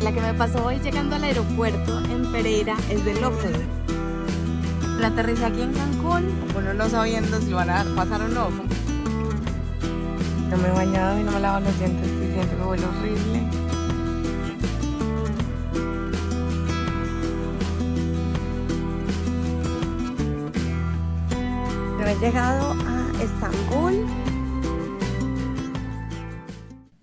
La que me pasó hoy llegando al aeropuerto en Pereira es de locos. La aterricé aquí en Cancún, uno no sabiendo si van a pasar o no. No me he bañado y no me lavo los dientes y siento que huele horrible. Yo he llegado a Estambul.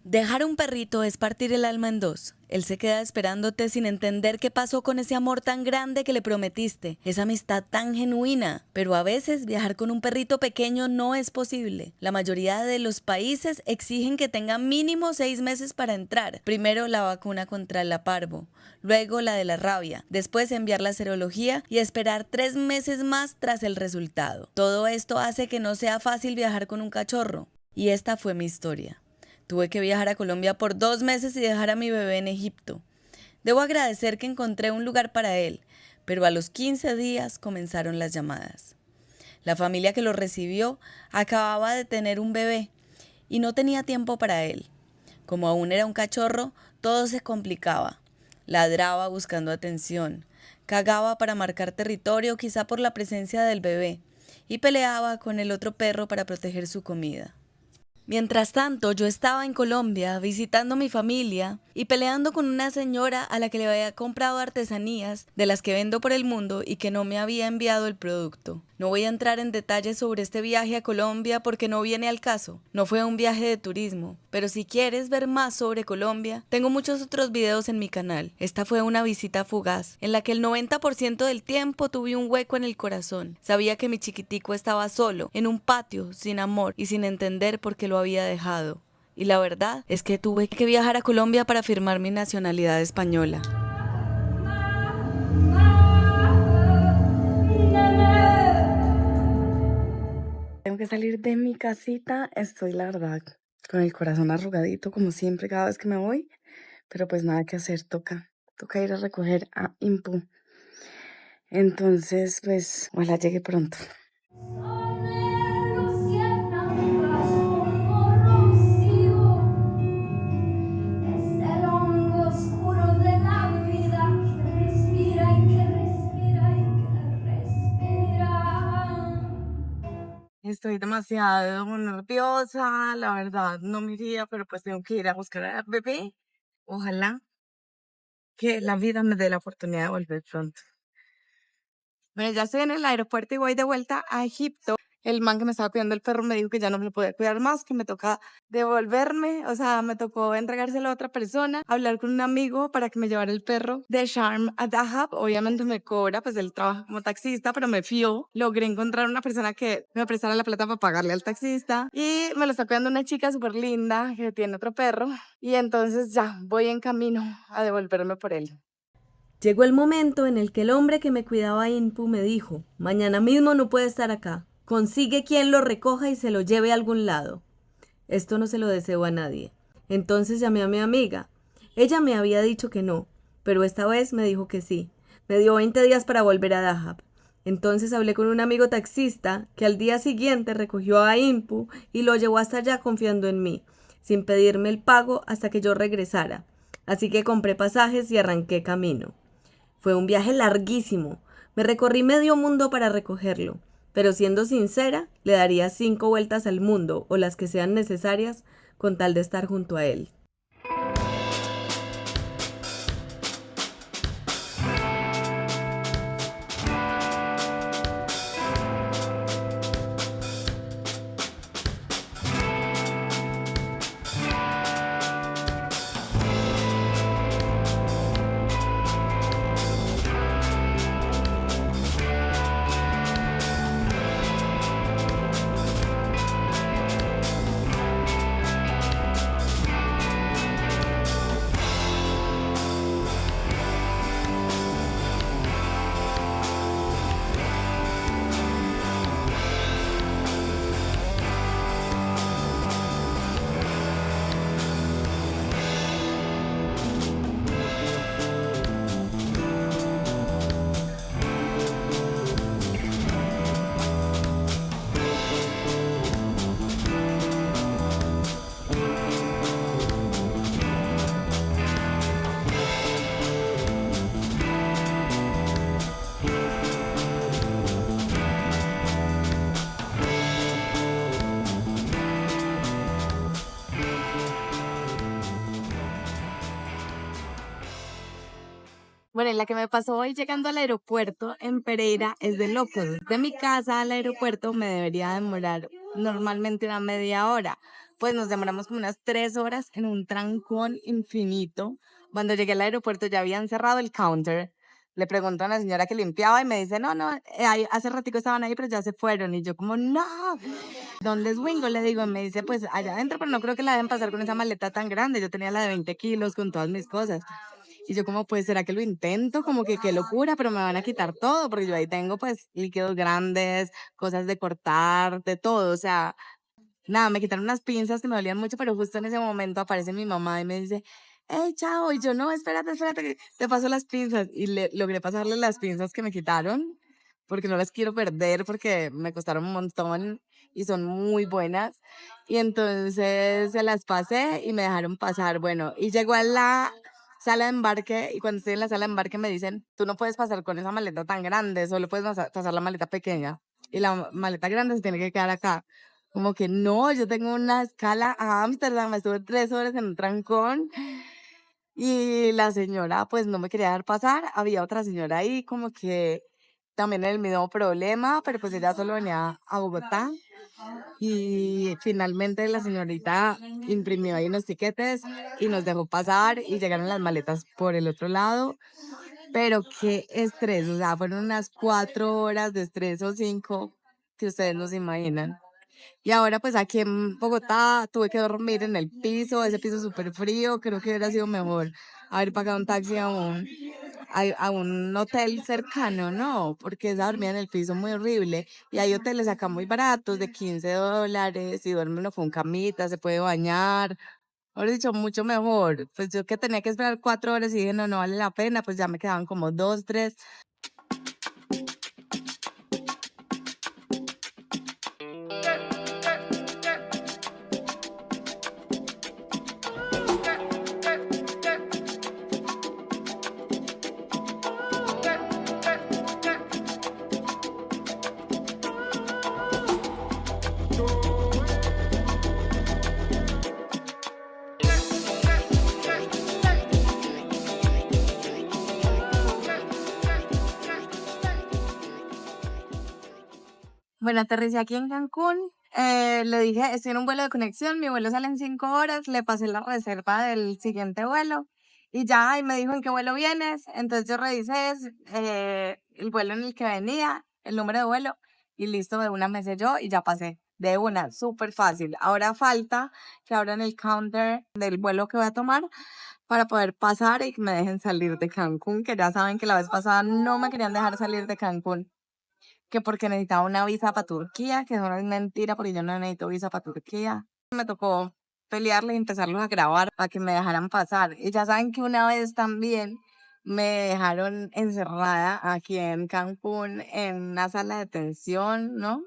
Dejar un perrito es partir el alma en dos. Él se queda esperándote sin entender qué pasó con ese amor tan grande que le prometiste, esa amistad tan genuina. Pero a veces viajar con un perrito pequeño no es posible. La mayoría de los países exigen que tenga mínimo 6 meses para entrar. Primero la vacuna contra la parvo, luego la de la rabia, después enviar la serología y esperar 3 meses más tras el resultado. Todo esto hace que no sea fácil viajar con un cachorro. Y esta fue mi historia. Tuve que viajar a Colombia por 2 meses y dejar a mi bebé en Egipto. Debo agradecer que encontré un lugar para él, pero a los 15 días comenzaron las llamadas. La familia que lo recibió acababa de tener un bebé y no tenía tiempo para él. Como aún era un cachorro, todo se complicaba. Ladraba buscando atención, cagaba para marcar territorio quizá por la presencia del bebé y peleaba con el otro perro para proteger su comida. Mientras tanto, yo estaba en Colombia visitando a mi familia y peleando con una señora a la que le había comprado artesanías de las que vendo por el mundo y que no me había enviado el producto. No voy a entrar en detalles sobre este viaje a Colombia porque no viene al caso. No fue un viaje de turismo, pero si quieres ver más sobre Colombia, tengo muchos otros videos en mi canal. Esta fue una visita fugaz, en la que el 90% del tiempo tuve un hueco en el corazón. Sabía que mi chiquitico estaba solo, en un patio, sin amor y sin entender por qué lo había dejado. Y la verdad es que tuve que viajar a Colombia para firmar mi nacionalidad española. Tengo que salir de mi casita. Estoy, la verdad, con el corazón arrugadito, como siempre, cada vez que me voy. Pero pues nada que hacer, toca ir a recoger a Impu. Entonces, pues, ojalá llegue pronto. Estoy demasiado nerviosa, la verdad, no me iría, pero pues tengo que ir a buscar a bebé. Ojalá que la vida me dé la oportunidad de volver pronto. Bueno, ya estoy en el aeropuerto y voy de vuelta a Egipto. El man que me estaba cuidando el perro me dijo que ya no me lo podía cuidar más, que me toca devolverme, o sea, me tocó entregárselo a otra persona, hablar con un amigo para que me llevara el perro de Sharm a Dahab. Obviamente me cobra, pues él trabaja como taxista, pero me fió. Logré encontrar una persona que me prestara la plata para pagarle al taxista y me lo está cuidando una chica súper linda que tiene otro perro y entonces ya voy en camino a devolverme por él. Llegó el momento en el que el hombre que me cuidaba a Inpu me dijo: mañana mismo no puede estar acá. Consigue quien lo recoja y se lo lleve a algún lado. Esto no se lo deseo a nadie. Entonces llamé a mi amiga. Ella me había dicho que no, pero esta vez me dijo que sí. Me dio 20 días para volver a Dahab. Entonces hablé con un amigo taxista que al día siguiente recogió a Impu y lo llevó hasta allá confiando en mí, sin pedirme el pago hasta que yo regresara. Así que compré pasajes y arranqué camino. Fue un viaje larguísimo. Me recorrí medio mundo para recogerlo, pero siendo sincera, le daría 5 vueltas al mundo o las que sean necesarias con tal de estar junto a él. Bueno, y la que me pasó hoy llegando al aeropuerto en Pereira es de locos. De mi casa al aeropuerto me debería demorar normalmente una media hora. Pues nos demoramos como unas 3 horas en un trancón infinito. Cuando llegué al aeropuerto ya habían cerrado el counter. Le pregunto a la señora que limpiaba y me dice, no, no, hace ratico estaban ahí, pero ya se fueron. Y yo como, no, ¿dónde es Wingo? Le digo, y me dice, pues allá adentro, pero no creo que la deben pasar con esa maleta tan grande. Yo tenía la de 20 kilos con todas mis cosas. Y yo como, pues, ¿será que lo intento? Como que qué locura, pero me van a quitar todo, porque yo ahí tengo, pues, líquidos grandes, cosas de cortar, de todo. O sea, nada, me quitaron unas pinzas que me dolían mucho, pero justo en ese momento aparece mi mamá y me dice, hey, chao. Y yo, no, espérate, espérate, que te paso las pinzas. Y le logré pasarle las pinzas que me quitaron, porque no las quiero perder, porque me costaron un montón y son muy buenas. Y entonces se las pasé y me dejaron pasar. Bueno, y llegó a la sala de embarque y cuando estoy en la sala de embarque me dicen, tú no puedes pasar con esa maleta tan grande, solo puedes pasar la maleta pequeña. Y la maleta grande se tiene que quedar acá. Como que no, yo tengo una escala a Ámsterdam, estuve 3 horas en un trancón y la señora pues no me quería dar pasar. Había otra señora ahí como que también en el mismo problema, pero pues ella solo venía a Bogotá y finalmente la señorita imprimió ahí unos tiquetes y nos dejó pasar y llegaron las maletas por el otro lado. Pero qué estrés, o sea, fueron unas 4 horas de estrés o 5 que ustedes no se imaginan. Y ahora pues aquí en Bogotá tuve que dormir en el piso, ese piso súper frío, creo que hubiera sido mejor haber pagado un taxi a un hotel cercano, ¿no? Porque esa dormida en el piso muy horrible. Y hay hoteles acá muy baratos de $15 y duerme uno con camita, se puede bañar. Ahora dicho, mucho mejor. Pues yo que tenía que esperar 4 horas y dije, no, no vale la pena, pues ya me quedaban como dos, tres. Bueno, aterricé aquí en Cancún. Le dije, estoy en un vuelo de conexión, mi vuelo sale en 5 horas. Le pasé la reserva del siguiente vuelo y ya, y me dijo en qué vuelo vienes. Entonces yo revisé el vuelo en el que venía, el número de vuelo y listo, de una me selló y ya pasé. De una, súper fácil. Ahora falta que abran el counter del vuelo que voy a tomar para poder pasar y que me dejen salir de Cancún, que ya saben que la vez pasada no me querían dejar salir de Cancún que porque necesitaba una visa para Turquía, que eso no es mentira, porque yo no necesito visa para Turquía. Me tocó pelearle y empezarlos a grabar para que me dejaran pasar. Y ya saben que una vez también me dejaron encerrada aquí en Cancún en una sala de detención, ¿no?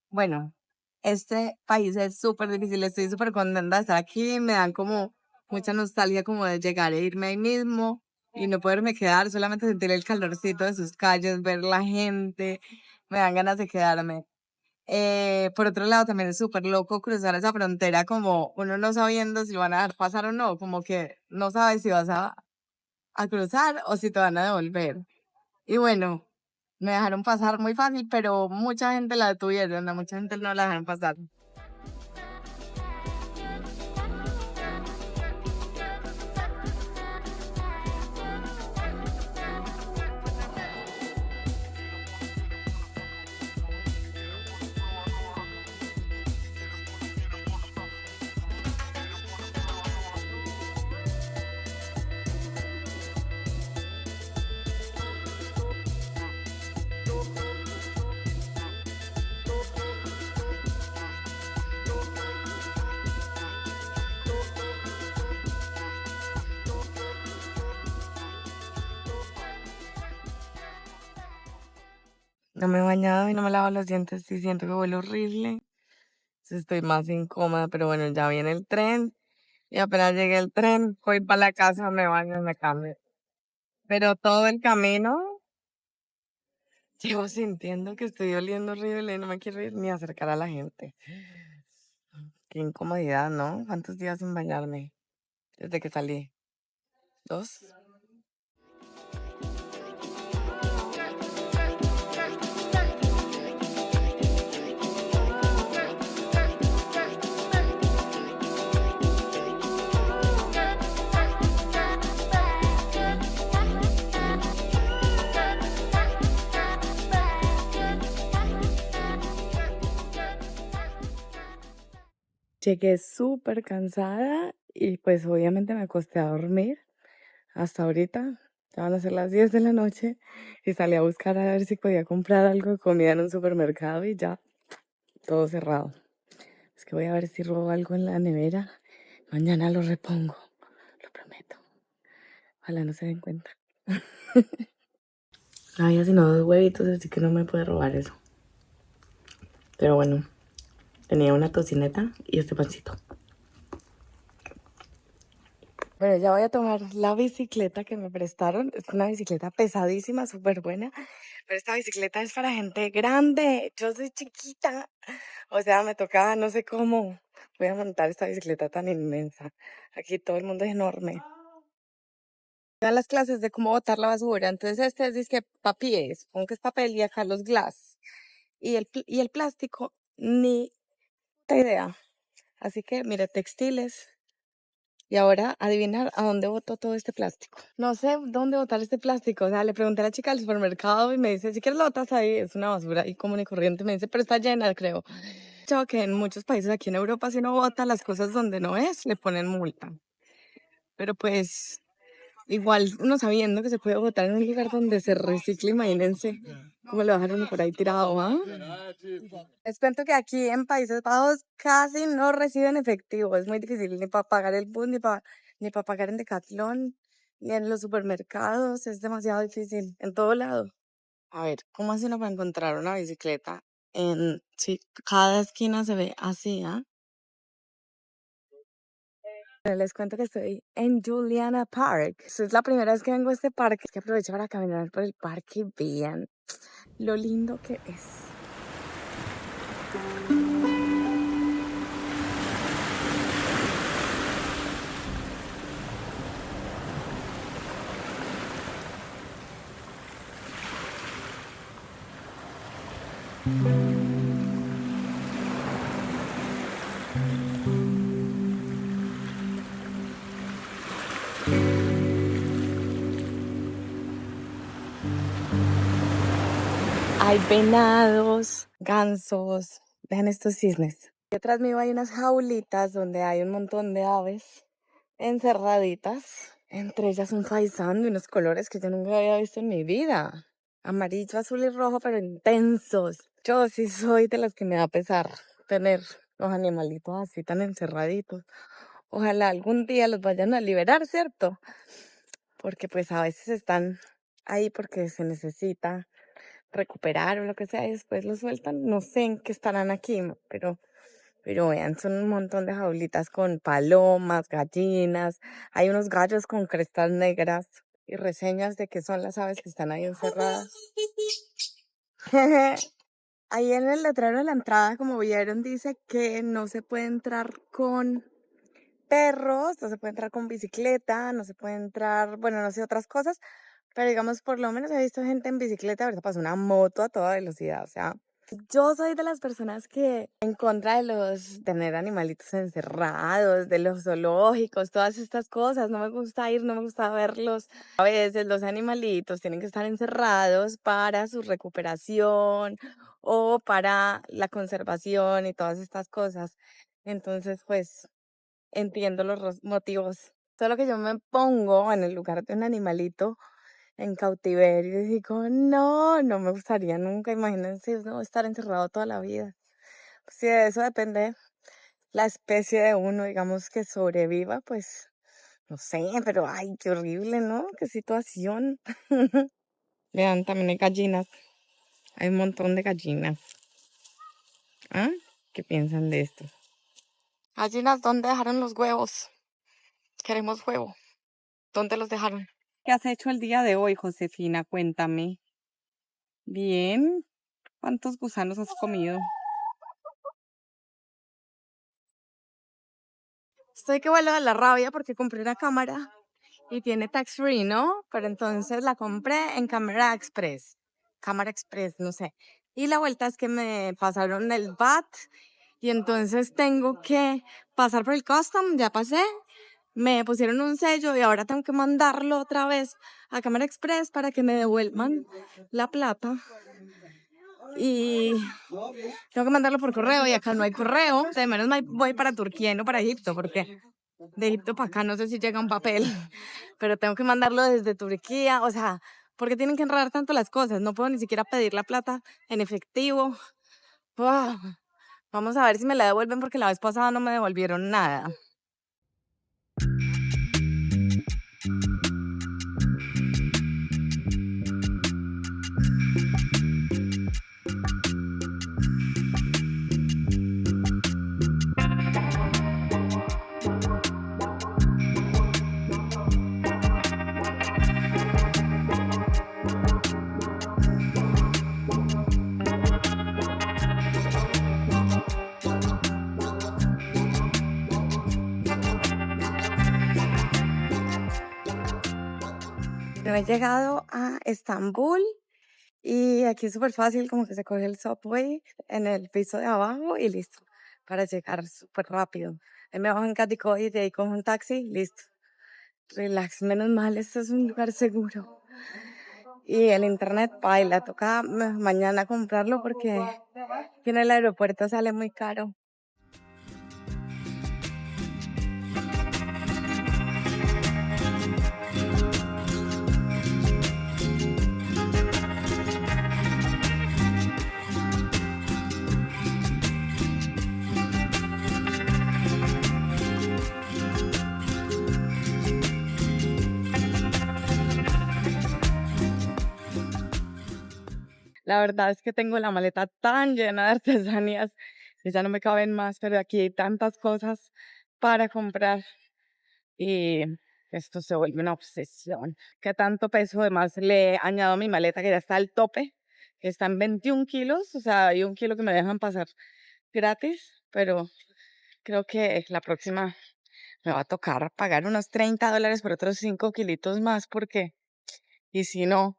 Bueno, este país es súper difícil, estoy súper contenta de estar aquí, me dan como mucha nostalgia como de llegar e irme ahí mismo y no poderme quedar, solamente sentir el calorcito de sus calles, ver la gente, me dan ganas de quedarme. Por otro lado, también es súper loco cruzar esa frontera como uno no sabiendo si lo van a dejar pasar o no, como que no sabes si vas a cruzar o si te van a devolver. Y bueno, me dejaron pasar muy fácil, pero mucha gente la detuvieron, a mucha gente no la dejaron pasar. No me he bañado y no me lavo los dientes y siento que huele horrible. Entonces estoy más incómoda, pero bueno, ya viene el tren y apenas llegue el tren, voy para la casa, me baño y me cambio. Pero todo el camino llevo sintiendo que estoy oliendo horrible y no me quiero ir ni acercar a la gente. Qué incomodidad, ¿no? ¿Cuántos días sin bañarme? Desde que salí. ¿2? Llegué súper cansada y pues obviamente me acosté a dormir hasta ahorita. Ya van a ser las 10 de la noche y salí a buscar a ver si podía comprar algo de comida en un supermercado y ya todo cerrado. Es que voy a ver si robo algo en la nevera. Mañana lo repongo, lo prometo. Ojalá no se den cuenta. No había sino 2 huevitos, así que no me puede robar eso. Pero bueno, tenía una tocineta y este pancito. Bueno, ya voy a tomar la bicicleta que me prestaron. Es una bicicleta pesadísima, súper buena. Pero esta bicicleta es para gente grande. Yo soy chiquita. O sea, me tocaba, no sé cómo. Voy a montar esta bicicleta tan inmensa. Aquí todo el mundo es enorme. Dan las clases de cómo botar la basura. Entonces este es disque papiés, supongo que es papel y acá los glass. Y el plástico, ni puta idea. Así que, mire, textiles. Y ahora adivinar a dónde botó todo este plástico. No sé dónde botar este plástico. O sea, le pregunté a la chica del supermercado y me dice, si quieres lo botas ahí, es una basura y común y corriente. Me dice, pero está llena, creo. Yo que en muchos países aquí en Europa, si uno bota las cosas donde no es, le ponen multa. Pero pues, igual uno sabiendo que se puede botar en un lugar donde se recicle, imagínense cómo lo dejaron por ahí tirado, ¿ah? Les cuento que aquí en Países Bajos casi no reciben efectivo. Es muy difícil ni para pagar el bus, ni para pagar en Decathlon, ni en los supermercados. Es demasiado difícil en todo lado. A ver, ¿cómo hace uno para encontrar una bicicleta? Sí, cada esquina se ve así, ¿ah? Les cuento que estoy en Juliana Park. Esta es la primera vez que vengo a este parque. Es que aprovecho para caminar por el parque y vean lo lindo que es. Hay venados, gansos. Vean estos cisnes. Detrás mío hay unas jaulitas donde hay un montón de aves encerraditas. Entre ellas un faisán de unos colores que yo nunca había visto en mi vida. Amarillo, azul y rojo, pero intensos. Yo sí soy de las que me da pesar tener los animalitos así tan encerraditos. Ojalá algún día los vayan a liberar, ¿cierto? Porque pues a veces están ahí porque se necesita recuperar o lo que sea y después los sueltan. No sé en qué estarán aquí, pero vean, son un montón de jaulitas con palomas, gallinas. Hay unos gallos con crestas negras y reseñas de que son las aves que están ahí encerradas. Ahí en el letrero de la entrada, como vieron, dice que no se puede entrar con perros, no se puede entrar con bicicleta, no se puede entrar, bueno, no sé, otras cosas, pero digamos, por lo menos he visto gente en bicicleta, ahorita pasa una moto a toda velocidad, o sea, yo soy de las personas que en contra de los tener animalitos encerrados, de los zoológicos, todas estas cosas, no me gusta ir, no me gusta verlos. A veces los animalitos tienen que estar encerrados para su recuperación o para la conservación y todas estas cosas. Entonces, pues entiendo los motivos. Solo que yo me pongo en el lugar de un animalito en cautiverio y digo, no, no me gustaría nunca, imagínense, no, estar encerrado toda la vida. Si de eso depende la especie de uno, digamos que sobreviva, pues no sé, pero ay, qué horrible, ¿no? Qué situación. Vean, también hay gallinas, hay un montón de gallinas. ¿Ah? ¿Qué piensan de esto? Gallinas, ¿dónde dejaron los huevos? Queremos huevo. ¿Dónde los dejaron? ¿Qué has hecho el día de hoy, Josefina? Cuéntame. Bien. ¿Cuántos gusanos has comido? Estoy que vuelo de la rabia porque compré una cámara y tiene tax free, ¿no? Pero entonces la compré en Cámara Express. Cámara Express, no sé. Y la vuelta es que me pasaron el VAT y entonces tengo que pasar por el custom, ya pasé. Me pusieron un sello y ahora tengo que mandarlo otra vez a Cámara Express para que me devuelvan la plata. y tengo que mandarlo por correo y acá no hay correo. De menos mal voy para Turquía y no para Egipto, porque de Egipto para acá no sé si llega un papel, pero tengo que mandarlo desde Turquía. O sea, porque tienen que enredar tanto las cosas. No puedo ni siquiera pedir la plata en efectivo. Uah, vamos a ver si me la devuelven porque la vez pasada no me devolvieron nada. Pero he llegado a Estambul y aquí es súper fácil, como que se coge el subway en el piso de abajo y listo, para llegar súper rápido. Ahí me bajo en Kadıköy y de ahí cojo un taxi, listo. Relax, menos mal, esto es un lugar seguro. Y el internet paila, toca mañana comprarlo porque aquí en el aeropuerto sale muy caro. La verdad es que tengo la maleta tan llena de artesanías que ya no me caben más, pero aquí hay tantas cosas para comprar y esto se vuelve una obsesión. ¿Qué tanto peso además le he añadido a mi maleta que ya está al tope? Que está en 21 kilos, o sea, hay 1 kilo que me dejan pasar gratis, pero creo que la próxima me va a tocar pagar unos $30 por otros 5 kilitos más porque, y si no,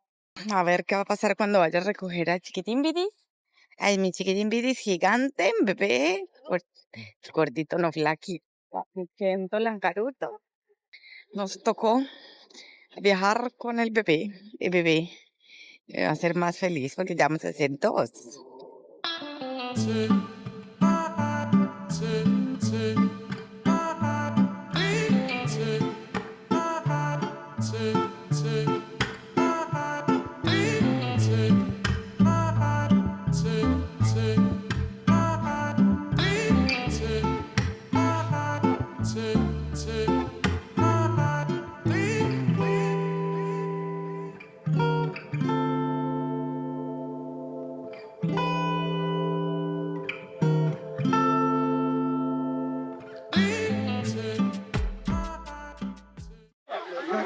a ver qué va a pasar cuando vaya a recoger a Chiquitín Bidis. Ay, mi Chiquitín Bidis gigante, bebé, gordito, no flaquito, pequeño, langaruto. Nos tocó viajar con el bebé va a ser más feliz porque ya vamos a ser dos.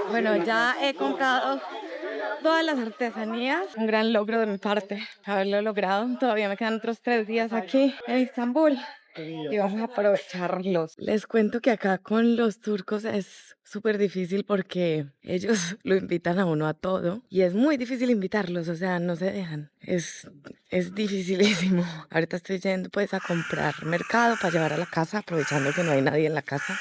Bueno, ya he comprado todas las artesanías. Un gran logro de mi parte haberlo logrado. Todavía me quedan otros 3 días aquí en Estambul y vamos a aprovecharlos. Les cuento que acá con los turcos es súper difícil porque ellos lo invitan a uno a todo y es muy difícil invitarlos, o sea, no se dejan. Es dificilísimo. Ahorita estoy yendo pues a comprar mercado para llevar a la casa, aprovechando que no hay nadie en la casa,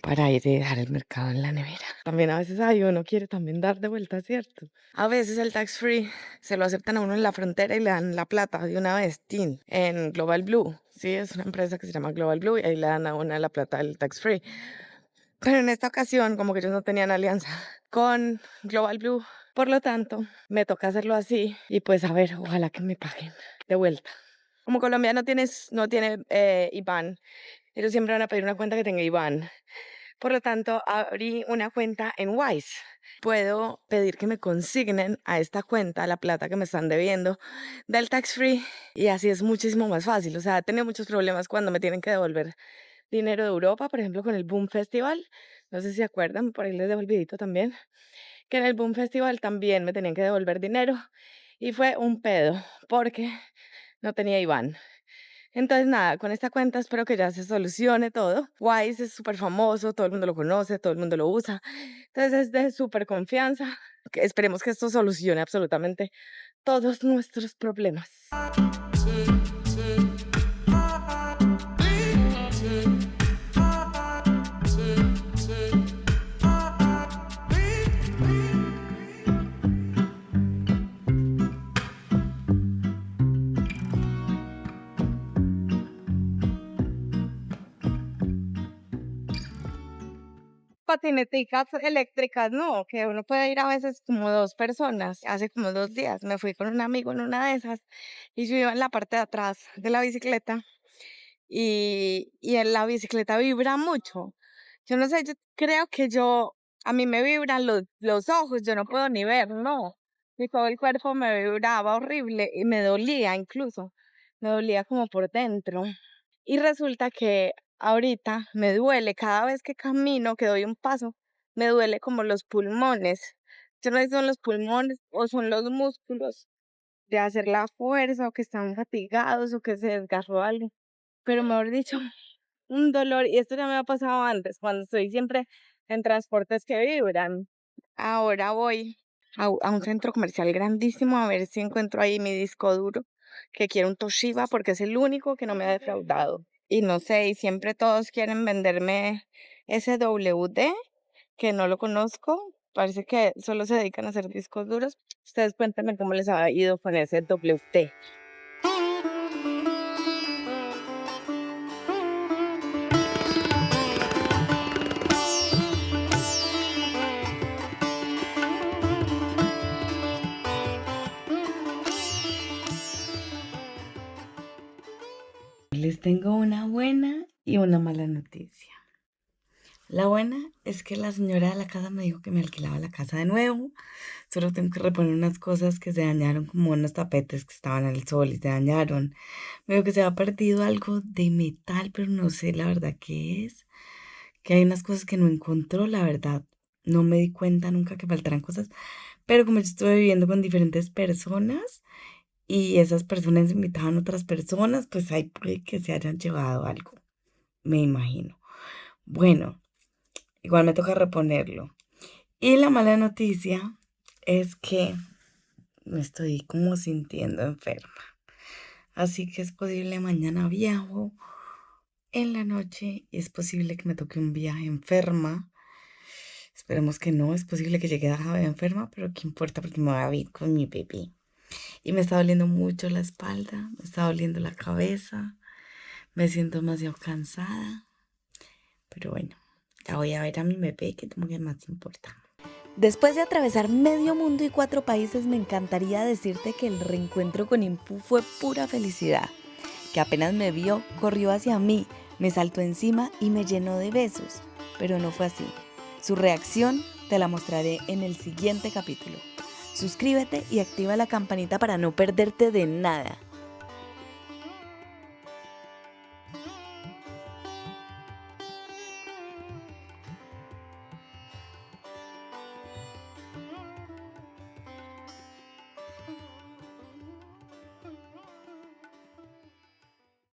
para ir y dejar el mercado en la nevera. También a veces uno quiere también dar de vuelta, ¿cierto? A veces el tax free se lo aceptan a uno en la frontera y le dan la plata de una vez, tin, en Global Blue. Sí, es una empresa que se llama Global Blue y ahí le dan a uno la plata del tax free. Pero en esta ocasión, como que ellos no tenían alianza con Global Blue, por lo tanto, me toca hacerlo así y pues a ver, ojalá que me paguen de vuelta. Como Colombia no tiene IBAN, ellos siempre van a pedir una cuenta que tenga IBAN. Por lo tanto, abrí una cuenta en Wise. Puedo pedir que me consignen a esta cuenta la plata que me están debiendo del tax free y así es muchísimo más fácil. O sea, he tenido muchos problemas cuando me tienen que devolver dinero de Europa, por ejemplo, con el Boom Festival. No sé si se acuerdan, por ahí les dejo el videito también, que en el Boom Festival también me tenían que devolver dinero y fue un pedo porque no tenía IBAN. Entonces, nada, con esta cuenta espero que ya se solucione todo. Wise es súper famoso, todo el mundo lo conoce, todo el mundo lo usa. Entonces, es de súper confianza. Esperemos que esto solucione absolutamente todos nuestros problemas. patineticas eléctricas, no, que uno puede ir a veces como 2 personas. Hace como 2 días me fui con un amigo en una de esas y yo iba en la parte de atrás de la bicicleta y en la bicicleta vibra mucho. Yo no sé, yo creo que a mí me vibran los ojos, yo no puedo ni ver, no. Y todo el cuerpo me vibraba horrible y me dolía incluso, me dolía como por dentro. Y resulta que ahorita me duele cada vez que camino, que doy un paso, me duele como los pulmones. Yo no sé si son los pulmones o son los músculos de hacer la fuerza o que están fatigados o que se desgarró algo. Pero mejor dicho, un dolor, y esto ya me ha pasado antes, cuando estoy siempre en transportes que vibran. Ahora voy a un centro comercial grandísimo a ver si encuentro ahí mi disco duro, que quiero un Toshiba porque es el único que no me ha defraudado. Y no sé, y siempre todos quieren venderme ese WD, que no lo conozco. Parece que solo se dedican a hacer discos duros. Ustedes cuéntenme cómo les ha ido con ese WD. Les tengo una buena y una mala noticia. La buena es que la señora de la casa me dijo que me alquilaba la casa de nuevo. Solo tengo que reponer unas cosas que se dañaron, como unos tapetes que estaban al sol y se dañaron. Me dijo que se había perdido algo de metal, pero no sé la verdad qué es. Que hay unas cosas que no encontró, la verdad. No me di cuenta nunca que faltaran cosas. Pero como yo estuve viviendo con diferentes personas y esas personas invitaban a otras personas, pues ahí puede que se hayan llevado algo, me imagino. Bueno, igual me toca reponerlo. Y la mala noticia es que me estoy como sintiendo enferma. Así que es posible mañana viajo en la noche y es posible que me toque un viaje enferma. Esperemos que no, es posible que llegue a Jave enferma, pero qué importa porque me voy a ir con mi bebé. Y me está doliendo mucho la espalda, me está doliendo la cabeza, me siento demasiado cansada. Pero bueno, ya voy a ver a mi bebé, que es lo que más importa. Después de atravesar medio mundo y 4 países, me encantaría decirte que el reencuentro con Impu fue pura felicidad. Que apenas me vio, corrió hacia mí, me saltó encima y me llenó de besos. Pero no fue así. Su reacción te la mostraré en el siguiente capítulo. Suscríbete y activa la campanita para no perderte de nada.